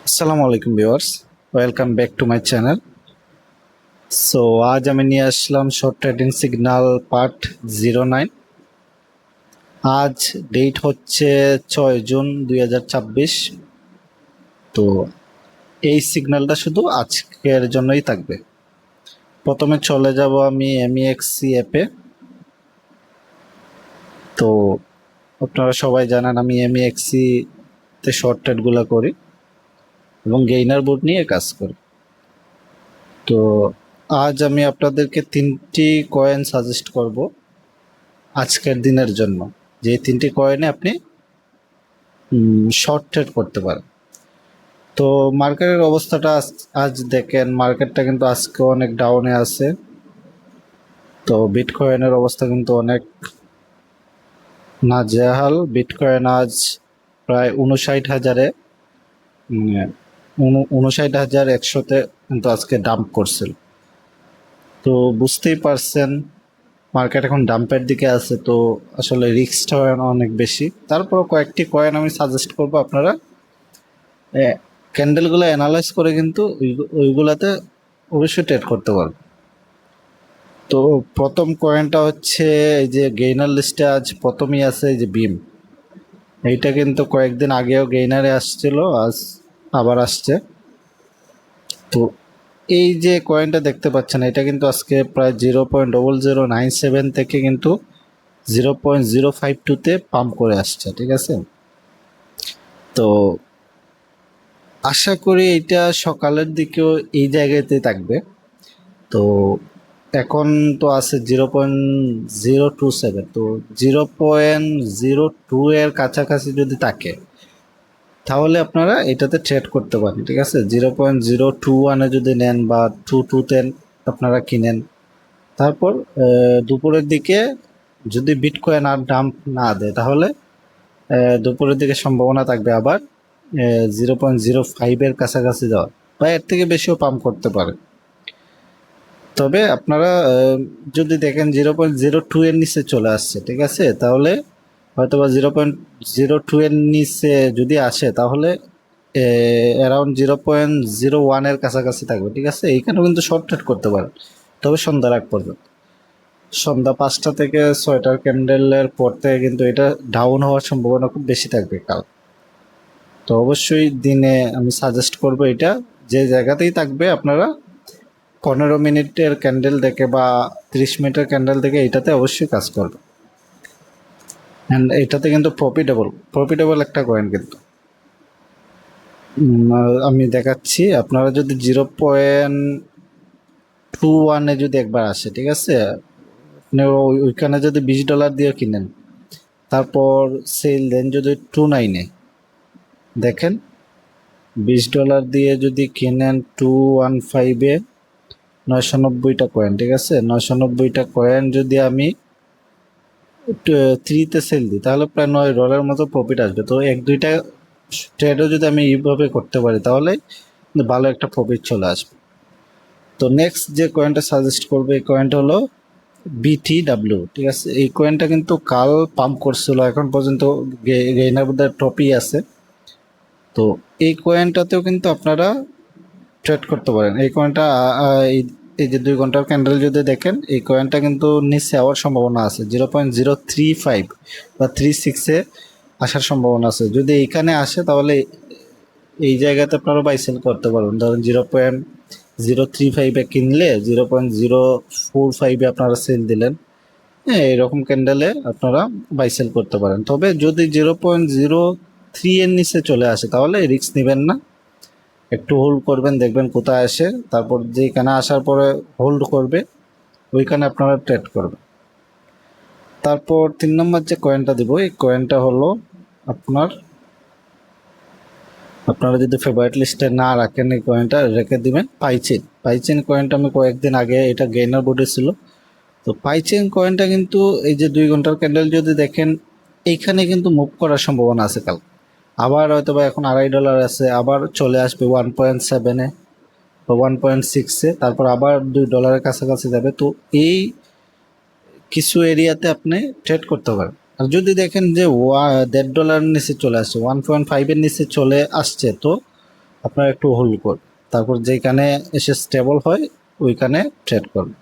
আসসালামু আলাইকুম viewers, welcome back to my channel. So আজ আমি নিয়ে আসলাম শর্ট ট্রেডিং সিগন্যাল পার্ট 09। আজ ডেট হচ্ছে 6 জুন 2026। তো এই সিগন্যালটা শুধু আজকের জন্যই থাকবে। প্রথমে চলে যাব আমি এমইএক্সসি অ্যাপে। তো আপনারা সবাই জানেন আমি এমইএক্সসি তে শর্ট ট্রেডগুলো করি এবং গেইনার বোর্ড নিয়ে কাজ করি। তো আজ আমি আপনাদেরকে 3টি কয়েন সাজেস্ট করব আজকের দিনের জন্য, যে 3টি কয়েনে আপনি শর্ট ট্রেড করতে পারেন। তো মার্কেটের অবস্থাটা আজ দেখেন, মার্কেটটা কিন্তু আজকে অনেক ডাউনে আছে। তো বিটকয়েনের অবস্থা কিন্তু অনেক নাজেহাল। বিটকয়েন আজ প্রায় 59,000-এ 59,100-তে কিন্তু আজকে ডাম্প করছিল। তো বুঝতেই পারছেন মার্কেট এখন ডাম্পের দিকে আছে। তো আসলে রিস্কটা অনেক বেশি। তারপরও কয়েকটি কয়েন আমি সাজেস্ট করব, আপনারা ক্যান্ডেলগুলো অ্যানালাইজ করে কিন্তু ওইগুলাতে অবশ্যই ট্রেড করতে পারবেন। তো প্রথম কয়েনটা হচ্ছে এই যে গেইনার লিস্টে আজ প্রথমেই আছে এই যে বিম। এইটা কিন্তু কয়েকদিন আগেও গেইনারে আসছিল, আজ আবার আসছে। তো এই যে কয়েনটা দেখতে পাচ্ছেন, এটা কিন্তু আজকে প্রায় 0.0097 থেকে কিন্তু 0.052-তে পাম্প করে আসছে, ঠিক আছে। তো আশা করি এটা সকালের দিকেও এই জায়গাতে থাকবে। তো এখন তো আছে 0.027। তো 0.02 এর কাছাকাছি যদি থাকে তাহলে আপনারা এটাতে ট্রেড করতে পারেন, ঠিক আছে। 0.021-এ যদি নেন বা 22-তে আপনারা কিনেন। তারপর দুপুরের দিকে যদি বিটকয়েন আর ডাম্প না দেয় তাহলে দুপুরের দিকে সম্ভাবনা থাকবে আবার 0.05-এর কাছাকাছি যাওয়ার, বা এর থেকে বেশিও পাম্প করতে পারে। তবে আপনারা যদি দেখেন 0.02 এর নিচে চলে আসছে, ঠিক আছে, তাহলে হয়তো বা 0.02 এর নিচে যদি আসে তাহলে অ্যারাউন্ড 0.01-এর কাছাকাছি থাকবে, ঠিক আছে। এইখানেও কিন্তু শর্ট ট্রেড করতে পারেন, তবে সন্ধ্যার আগ পর্যন্ত। সন্ধ্যা 5টা থেকে 6টার ক্যান্ডেলের পর থেকে কিন্তু এটা ডাউন হওয়ার সম্ভাবনা খুব বেশি থাকবে কাল। তো অবশ্যই দিনে আমি সাজেস্ট করব এটা যে জায়গাতেই থাকবে আপনারা 15 মিনিটের ক্যান্ডেল দেখে বা 30 মিনিটের ক্যান্ডেল দেখে এটাতে অবশ্যই কাজ করবে। অ্যান্ড এটাতে কিন্তু প্রফিটেবল একটা কয়েন কিন্তু। আমি দেখাচ্ছি, আপনারা যদি 0.21-এ যদি একবার আসে, ঠিক আছে, আপনি ওইখানে যদি $20 দিয়ে কিনেন, তারপর সেল দেন যদি 29-এ, দেখেন $20 দিয়ে যদি কিনেন 215-এ 990টা কয়েন, ঠিক আছে। 990টা কয়েন যদি আমি 3-তে সেল দিই তাহলে প্রায় $9 মতো প্রফিট আসবে। তো 1-2টা ট্রেডও যদি আমি এইভাবে করতে পারি তাহলে ভালো একটা প্রফিট চলে আসবে। তো নেক্সট যে কয়েনটা সাজেস্ট করবে এই কয়েনটা হলো BTW, ঠিক আছে। এই কয়েনটা কিন্তু কাল পাম্প করছিল, এখন পর্যন্ত গেইনার বোধহয় টপই আছে। তো এই কয়েনটাতেও কিন্তু আপনারা ট্রেড করতে পারেন। এই কয়েনটা এই যে 2 ঘন্টার ক্যান্ডেল যদি দেখেন, এই কয়েনটা কিন্তু নিচে আওয়ার সম্ভাবনা আছে, 0.035 বা 36-এ আসার সম্ভাবনা আছে। যদি এইখানে আসে তাহলে এই জায়গাতে আপনারা বাই সেল করতে পারবেন। ধরেন 0.035-এ কিনলে 0.045-এ আপনারা সেল দিলেন। হ্যাঁ, এরকম ক্যান্ডেলে আপনারা বাই সেল করতে পারেন। তবে যদি 0.03-এর নিচে চলে আসে তাহলে রিস্ক নেবেন না, একটু হোল্ড করবেন, দেখবেন কোথায় আসে, তারপর যেখানে আসার পরে হোল্ড করবে ওইখানে আপনারা ট্রেড করবেন। তারপর 3 নম্বর যে কয়েনটা দিব, এই কয়েনটা হলো আপনারা যদি ফেভারিট লিস্টে না রাখেন এই কয়েনটা রেখে দিবেন পাইচেন কয়েনটা আমি কয়েকদিন আগে এটা গেইনার বোর্ডে ছিল। তো পাইচেন কয়েনটা কিন্তু এই যে 2 ঘন্টার ক্যান্ডেল যদি দেখেন, এইখানে কিন্তু মুভ করার সম্ভাবনা আছে কাল। আবার হয়তো বা এখন $2.5 আছে, আবার চলে আসবে 1.7-এ বা 1.6-এ, তারপর আবার $2-এর কাছাকাছি যাবে। তো এই কিছু এরিয়াতে আপনি ট্রেড করতে পারেন। আর যদি দেখেন যে $1.5 নিচে চলে আসছে, 1.5-এর নিচে চলে আসছে, তো আপনারা একটু হোল্ড করুন, তারপর যেখানে এসে স্টেবল হয় ওইখানে ট্রেড করুন।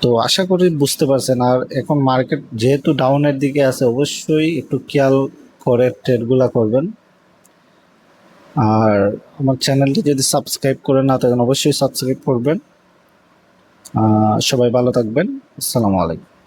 তো আশা করি বুঝতে পারছেন। আর এখন মার্কেট যেহেতু ডাউনের দিকে আছে, অবশ্যই একটু খেয়াল করে ট্রেডগুলা করবেন। আর আমার চ্যানেলটি যদি সাবস্ক্রাইব করে না থাকেন অবশ্যই সাবস্ক্রাইব করবেন। সবাই ভালো থাকবেন। আসসালামু আলাইকুম।